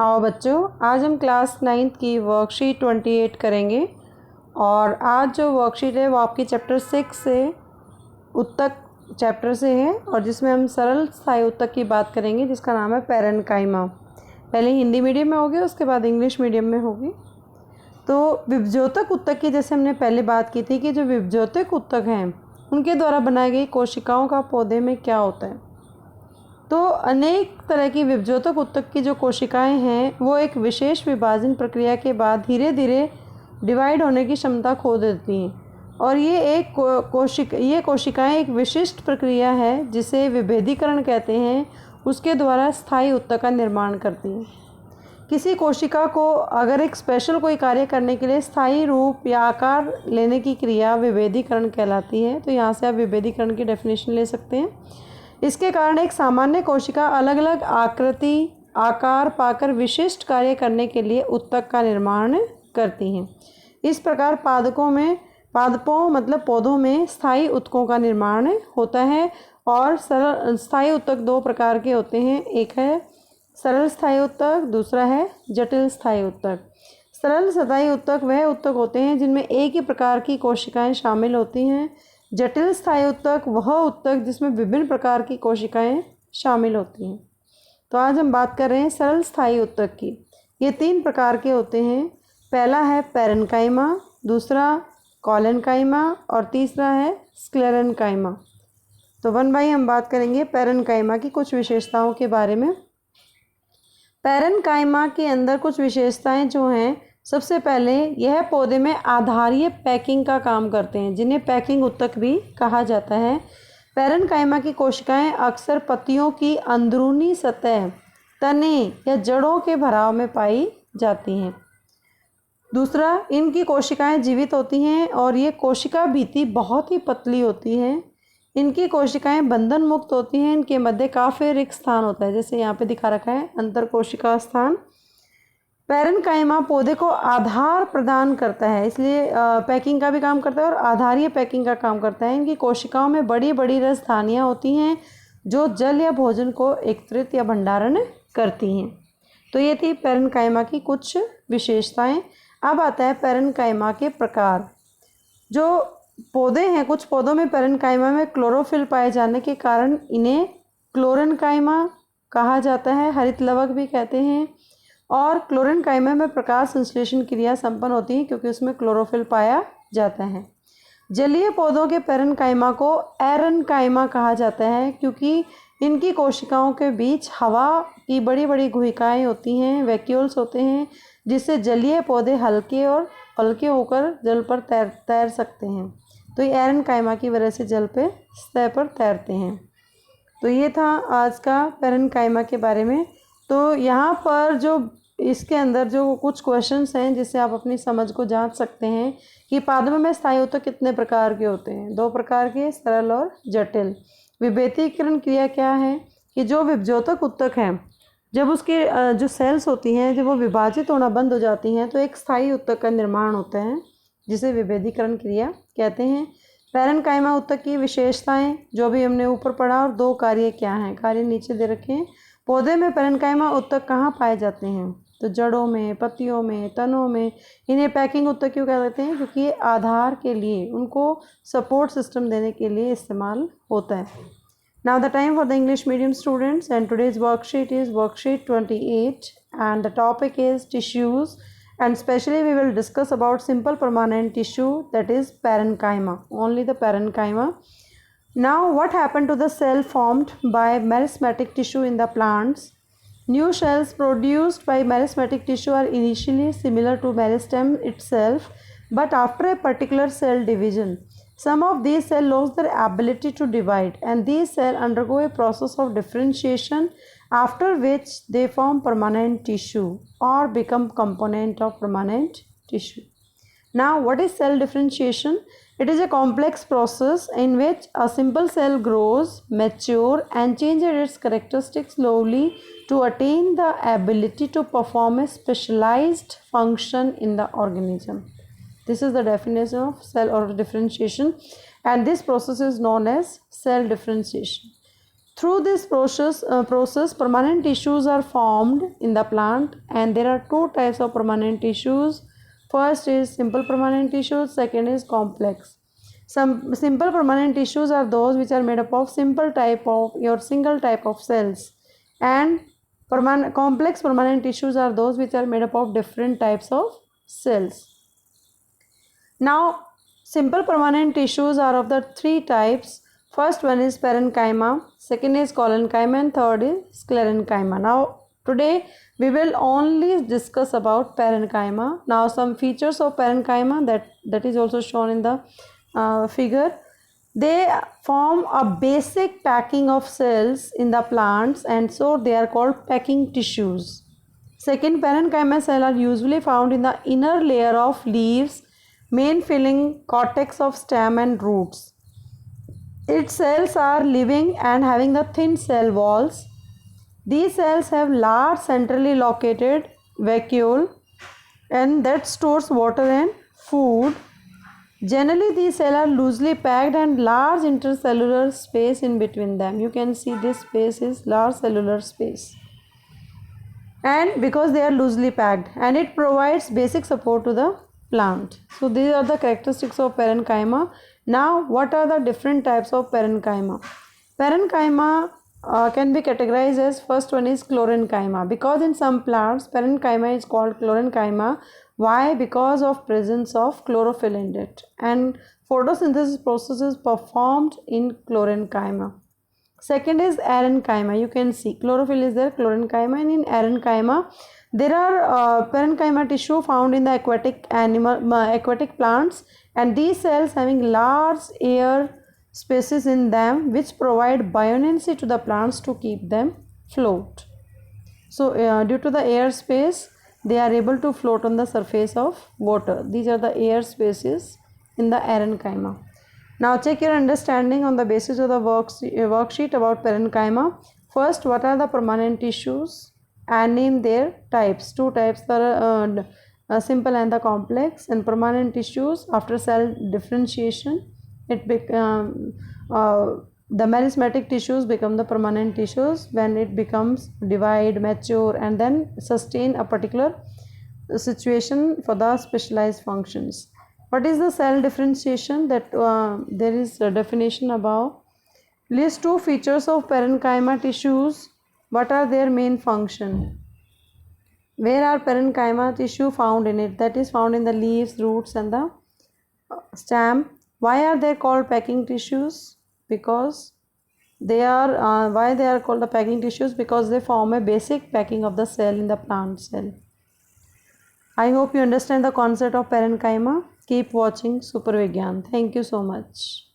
आओ बच्चों, आज हम क्लास 9th की वर्कशीट 28 करेंगे। और आज जो वर्कशीट है वो आपकी चैप्टर 6 से उत्तक चैप्टर से है और जिसमें हम सरल स्थायी उत्तक की बात करेंगे, जिसका नाम है पैरेन्काइमा। पहले हिंदी मीडियम में होगी, उसके बाद इंग्लिश मीडियम में होगी। तो विभज्योतक उत्तक की जैसे हमने पहले बात की थी कि जो विभज्योतक उत्तक हैं उनके द्वारा बनाई गई कोशिकाओं का पौधे में क्या होता है। तो अनेक तरह की विभज्योतक उत्तक की जो कोशिकाएं हैं वो एक विशेष विभाजन प्रक्रिया के बाद धीरे धीरे डिवाइड होने की क्षमता खो देती हैं। और ये कोशिकाएं एक विशिष्ट प्रक्रिया है जिसे विभेदीकरण कहते हैं, उसके द्वारा स्थायी उत्तक का निर्माण करती हैं। किसी कोशिका को अगर एक स्पेशल कोई कार्य करने के लिए स्थायी रूप या आकार लेने की क्रिया विभेदीकरण कहलाती है। तो यहाँ से आप विभेदीकरण की डेफिनेशन ले सकते हैं। इसके कारण एक सामान्य कोशिका अलग अलग आकृति आकार पाकर विशिष्ट कार्य करने के लिए उत्तक का निर्माण करती हैं। इस प्रकार पादपों मतलब पौधों में स्थायी उत्तकों का निर्माण होता है। और सरल स्थायी उत्तक दो प्रकार के होते हैं, एक है सरल स्थायी उत्तक, दूसरा है जटिल स्थायी उत्तक। सरल स्थायी उत्तक वह उत्तक होते हैं जिनमें एक ही प्रकार की कोशिकाएं शामिल होती हैं। जटिल स्थायी उत्तक वह उत्तक जिसमें विभिन्न प्रकार की कोशिकाएं शामिल होती हैं। तो आज हम बात कर रहे हैं सरल स्थायी उत्तक की। ये 3 प्रकार के होते हैं। पहला है पैरेन्काइमा, दूसरा कोलेन्काइमा और तीसरा है स्क्लेरेन्काइमा। तो वन बाई हम बात करेंगे पैरेन्काइमा की कुछ विशेषताओं के बारे में। पैरेन्काइमा के अंदर कुछ विशेषताएं जो हैं, सबसे पहले यह पौधे में आधारीय पैकिंग का काम करते हैं, जिन्हें पैकिंग उत्तक भी कहा जाता है। पैरेन्काइमा की कोशिकाएं अक्सर पत्तियों की अंदरूनी सतह, तने या जड़ों के भराव में पाई जाती हैं। दूसरा, इनकी कोशिकाएं जीवित होती हैं और ये कोशिका भित्ति बहुत ही पतली होती है। इनकी कोशिकाएं बंधन मुक्त होती हैं। इनके मध्य काफ़ी रिक्त स्थान होता है, जैसे यहाँ पे दिखा रखा है अंतर कोशिका स्थान। पैरेन्काइमा पौधे को आधार प्रदान करता है, इसलिए पैकिंग का भी काम करता है और आधारीय पैकिंग का काम करता है। इनकी कोशिकाओं में बड़ी बड़ी रसधानियाँ होती हैं जो जल या भोजन को एकत्रित या भंडारण करती हैं। तो ये थी पैरेन्काइमा की कुछ विशेषताएं। अब आता है पैरेन्काइमा के प्रकार। जो पौधे हैं, कुछ पौधों में पैरेन्काइमा में क्लोरोफिल पाए जाने के कारण इन्हें क्लोरेन्काइमा कहा जाता है, हरित लवक भी कहते हैं। और क्लोरेन्काइमा में प्रकाश संश्लेषण क्रिया संपन्न होती है क्योंकि उसमें क्लोरोफिल पाया जाता है। जलीय पौधों के पैरेन्काइमा को एरेन्काइमा कहा जाता है क्योंकि इनकी कोशिकाओं के बीच हवा की बड़ी बड़ी गुहिकाएँ होती हैं, वैक्यूल्स होते हैं, जिससे जलीय पौधे हल्के होकर जल पर तैर सकते हैं। तो ये एरेन्काइमा की वजह से जल पे सतह पर तैरते हैं। तो ये था आज का पैरेन्काइमा के बारे में। तो यहाँ पर जो इसके अंदर जो कुछ क्वेश्चंस हैं जिससे आप अपनी समझ को जांच सकते हैं कि पादपों में स्थायी उत्तक कितने प्रकार के होते हैं। 2 प्रकार के, सरल और जटिल। विभेदीकरण क्रिया क्या है कि जो विभज्योतक उत्तक हैं, जब उसके जो सेल्स होती हैं जब वो विभाजित होना बंद हो जाती हैं तो एक स्थायी उत्तक का निर्माण होता है, जिसे विभेदीकरण क्रिया कहते हैं। पैरेन्काइमा उत्तक की विशेषताएं जो भी हमने ऊपर पढ़ा, और 2 कार्य क्या हैं, कार्य नीचे दे रखे हैं। पौधे में पैरेन्काइमा उत्तक कहाँ पाए जाते हैं, तो जड़ों में, पत्तियों में, तनों में। इन्हें पैकिंग उत्तक क्यों कहते हैं, क्योंकि ये आधार के लिए, उनको सपोर्ट सिस्टम देने के लिए इस्तेमाल होता है। Now the time for the English medium students, and today's worksheet is worksheet 28 and the topic is tissues, and specially we will discuss about simple permanent tissue, that is parenchyma, only the parenchyma. Now what happened to the cell formed by meristematic tissue in the plants? New cells produced by meristematic tissue are initially similar to meristem itself, but after a particular cell division, some of these cells lose their ability to divide, and these cells undergo a process of differentiation, after which they form permanent tissue or become component of permanent tissue. Now, what is cell differentiation? It is a complex process in which a simple cell grows, matures, and changes its characteristics slowly to attain the ability to perform a specialized function in the organism. This is the definition of cell or differentiation, and this process is known as cell differentiation. Through this process, permanent tissues are formed in the plant, and there are two types of permanent tissues. First is simple permanent tissues, second is complex. Some simple permanent tissues are those which are made up of simple type of or single type of cells, and complex permanent tissues are those which are made up of different types of cells. Now, simple permanent tissues are of the three types. First one is parenchyma, second is collenchyma, and third is sclerenchyma. Now, today we will only discuss about parenchyma. Now, some features of parenchyma that is also shown in the figure. They form a basic packing of cells in the plants, and so they are called packing tissues. Second, parenchyma cells are usually found in the inner layer of leaves, main filling cortex of stem and roots. Its cells are living and having the thin cell walls. These cells have large centrally located vacuole and that stores water and food. Generally, these cells are loosely packed and large intercellular space in between them. You can see this space is large cellular space. And because they are loosely packed, and it provides basic support to the plant. So these are the characteristics of parenchyma. Now, what are the different types of parenchyma? Parenchyma can be categorized as, first one is chlorenchyma, because in some plants parenchyma is called chlorenchyma. Why? Because of presence of chlorophyll in it, and photosynthesis process is performed in chlorenchyma. Second is arenchyma. You can see chlorophyll is there, chlorenchyma, and in arenchyma there are parenchyma tissue found in the aquatic plants, and these cells having large air spaces in them which provide buoyancy to the plants to keep them float. So due to the air space, they are able to float on the surface of water. These are the air spaces in the arenchyma. Now check your understanding on the basis of the worksheet about parenchyma. First, what are the permanent tissues and name their types. Two types are simple and the complex. And permanent tissues, after cell differentiation, the meristematic tissues become the permanent tissues when it becomes divide, mature, and then sustain a particular situation for the specialized functions. What is the cell differentiation? That there is a definition above. List two features of parenchyma tissues. What are their main function? Where are parenchyma tissue found in it? That is found in the leaves, roots, and the stem. Why are they called packing tissues? Because they are why they are called the packing tissues? Because they form a basic packing of the cell in the plant cell. I hope you understand the concept of parenchyma. Keep watching Super Vigyan. Thank you so much.